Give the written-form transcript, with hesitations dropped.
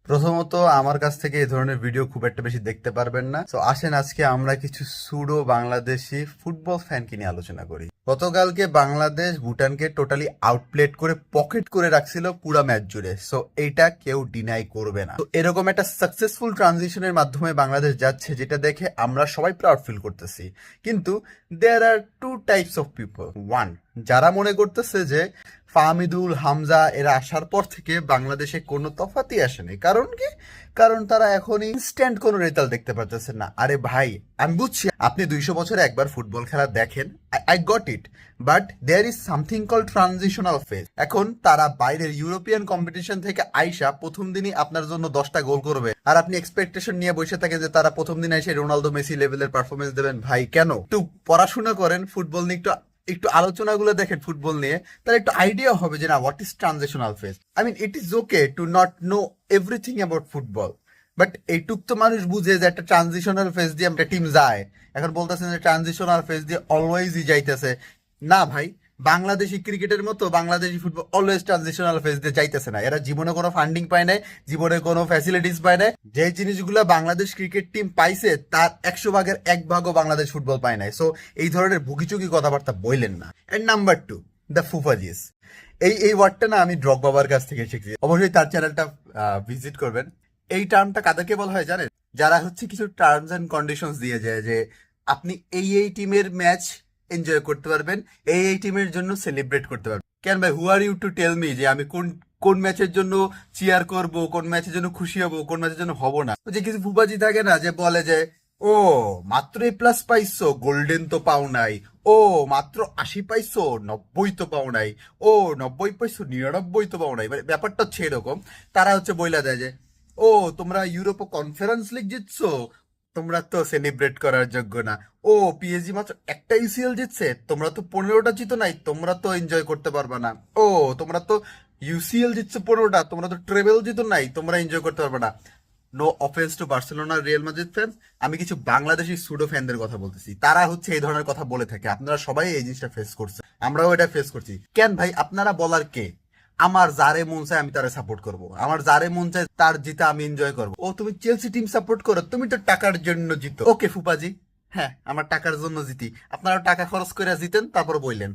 প্রথমত আমার কাছ থেকে এই ধরনের ভিডিও খুব একটা বেশি দেখতে পারবেন না। তো আসেন আজকে আমরা কিছু সুডো বাংলাদেশি ফুটবল ফ্যানকে নিয়ে আলোচনা করি। গতকালকে বাংলাদেশ ভুটানকে টোটালি আউটপ্লেট করে পকেট করে রাখছিল পুরা ম্যাচ জুড়ে। সো এইটা কেউ ডিনাই করবে না। তো এরকম একটা সাকসেসফুল ট্রানজিশনের মাধ্যমে বাংলাদেশ যাচ্ছে, যেটা দেখে আমরা সবাই প্রাউড ফিল করতেছি। কিন্তু there are two types of people. One, যারা মনে করতেছে যে ফাহমিদুল, হামজা এরা আসার পর থেকে বাংলাদেশে কোনো তফাতই আসেনি। কারণ কি? কারণ তারা এখন ইনস্ট্যান্ট কোনো রেজাল্ট দেখতে পারতেছে না। আরে ভাই, আমি বুঝছি আপনি 200 বছরে একবার ফুটবল খেলা দেখেন, I got it, but there is something call transitional phase. এখন তারা বাইরের ইউরোপিয়ান কম্পিটিশন থেকে আইসা প্রথম দিনই আপনার জন্য 10টা গোল করবে, আর আপনি এক্সপেকটেশন নিয়ে বসে থাকেন যে তারা প্রথম দিন এসে রোনালদো, মেসি লেভেলের পারফরমেন্স দেবেন। ভাই কেন? একটু পড়াশোনা করেন ফুটবল নিয়ে, একটু একটু আলোচনাগুলো দেখেন ফুটবল নিয়ে, তাহলে একটু আইডিয়া হবে যে না, what is transitional phase. I mean, it is okay to not know everything about football, but এইটুক তো মানুষ বুঝে যে একটা ট্রানজিশনাল ফেজ দিয়ে একটা টিম যায়। এখন বলতেছেন যে ট্রানজিশনাল ফেজ দিয়ে অলওয়েজই যাইতেছে। না ভাই, বাংলাদেশি ক্রিকেটের মতো Bangladeshi football always transitional phase দিয়ে যাইতেছে না। এরা জীবনে কোনো ফান্ডিং পায় নাই, জীবনে কোনো ফ্যাসিলিটিস পায় নাই। যে জিনিসগুলো বাংলাদেশ ক্রিকেট টিম পাইছে তার 100 ভাগের 1 ভাগও বাংলাদেশ ফুটবল পায় নাই। সো এই ধরনের ভুগিচুকি কথাবার্তা বললেন না। এন্ড নাম্বার 2, দ্য ফুফাজিস। এই ওয়ার্ডটা না আমি ড্রগ বাবার কাছ থেকে শিখছি। অবশ্যই তার চ্যানেলটা ভিজিট করবেন। এই টার্মটা কাদেরকে বলা হয় জানেন? যারা হচ্ছে কিছু টার্মস এন্ড কন্ডিশনস দিয়ে যায় যে আপনি এই টিমের ম্যাচ এনজয় করতে পারবেন, এই টিমের জন্য সেলিব্রেট করতে পারবেন। কেন ভাই, who are you to tell me যে আমি কোন কোন ম্যাচের জন্য চিয়ার করব, কোন ম্যাচের জন্য খুশি হব, কোন ম্যাচের জন্য হব না? যে কিছু ফুবাজি থাকে না যে বলে যে ও মাত্র প্লাস পাইছো, গোল্ডেন তো পাও নাই। ও মাত্র 80 পাইছো, 90 তো পাও নাই। ও 90 পাইছো, 99 তো পাও নাই। মানে ব্যাপারটা হচ্ছে এরকম। তারা হচ্ছে বইলা দেয় যে ও তোমরা ইউরোপ কনফারেন্স লিগ জিতছো, তোমরা তো সেলিব্রেট করার যোগ্য না। ও পিএসজি মাত্র একটা ইউসিএল জিতছে, তোমরা তো 15টা জিতো নাই, তোমরা তো এনজয় করতে পারবে না। ও তোমরা তো ইউসিএল জিতছো 15টা, তোমরা তো ট্রেবেল জিতো নাই, তোমরা এনজয় করতে পারবে না। No offence to Barcelona, Real Madrid fans, আমি কিছু বাংলাদেশি সুডো ফ্যানদের কথা বলতেছি। তারা হচ্ছে এই ধরনের কথা বলে থাকে। আপনারা সবাই এই জিনিসটা ফেস করছে, আমরাও এটা ফেস করছি। কেন ভাই, আপনারা বলার কে? আমার যারে মন চায় আমি তারে সাপোর্ট করব, আমার যারে মন চায় তার জিতে আমি এনজয় করব। ও তুমি চেলসি টিম সাপোর্ট করো, তুমি তো টাকার জন্য জিতো। ওকে ফুপাজি, হ্যাঁ আমার টাকার জন্য জিতি, আপনারা টাকা খরচ করে জিতেন, তারপর বললেন